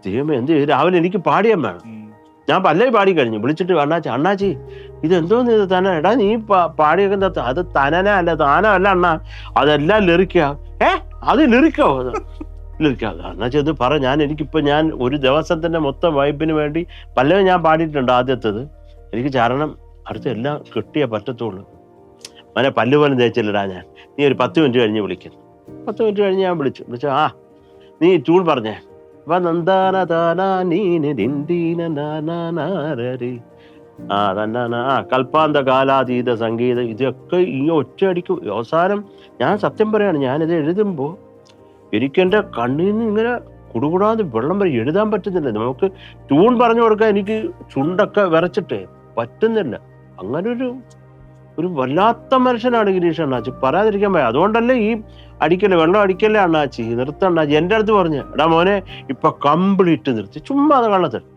ദൈവമേ എന്ത് ചെയ്തു? രാവിലെ എനിക്ക് പാടിയാൻ വേണം. ഞാൻ പല്ലേ പാടി കഴിഞ്ഞു. വിളിച്ചിട്ട് അണ്ണാച്ചി ഇതെന്തോന്ന് ഇത് തന എടാ നീ പാടിയേക്കുന്ന അത് തനന അല്ല താനല്ല അണ്ണാ, അതെല്ലാം ലിറിക്കാ. അത് ലിറിക്കോ? ലിറിക്കാതെ അണ്ണാച്ചി അത് പറ. ഞാൻ ഒരു ദിവസത്തിന്റെ മൊത്തം വൈബിന് വേണ്ടി പല്ലവി ഞാൻ പാടിയിട്ടുണ്ട്. ആദ്യത്തേത് എനിക്ക് ചരണം അടുത്ത എല്ലാം കിട്ടിയേ പറ്റത്തുള്ളൂ. മനെ പല്ല് പോലും തേച്ചില്ലടാ ഞാൻ. നീ ഒരു 10 മിനിറ്റ് കഴിഞ്ഞ് വിളിക്കുന്നു. 10 മിനിറ്റ് കഴിഞ്ഞ് ഞാൻ വിളിച്ചു നീ ട്യൂൺ പറഞ്ഞേ. കൽപ്പാന്ത കാലാതീത സംഗീതം ഇതൊക്കെ ഈ ഒറ്റയടിക്ക് അവസാനം ഞാൻ സത്യം പറയാണ്, ഞാനിത് എഴുതുമ്പോ എനിക്കെന്റെ കണ്ണിൽ നിന്ന് ഇങ്ങനെ കുടുകൂടാതെ വെള്ളം വരെ എഴുതാൻ പറ്റുന്നില്ല. നമുക്ക് ട്യൂൺ പറഞ്ഞു കൊടുക്കാൻ എനിക്ക് ചുണ്ടൊക്കെ വിറച്ചിട്ടേ പറ്റുന്നില്ല. അങ്ങനെ ഒരു വല്ലാത്ത മനുഷ്യനാണ് ഗിരീഷ് അണ്ണാച്ചി, പറയാതിരിക്കാൻ പറ്റും. അതുകൊണ്ടല്ലേ ഈ അടിക്കല്ലേ, വെള്ളം അടിക്കല്ലേ അണ്ണാച്ചി, നിർത്തണ്ണാച്ചി. എൻ്റെ അടുത്ത് പറഞ്ഞു എടാ മോനെ ഇപ്പൊ കംപ്ലീറ്റ് നിർത്തി, ചുമ്മാ അത് കള്ളത്തിൽ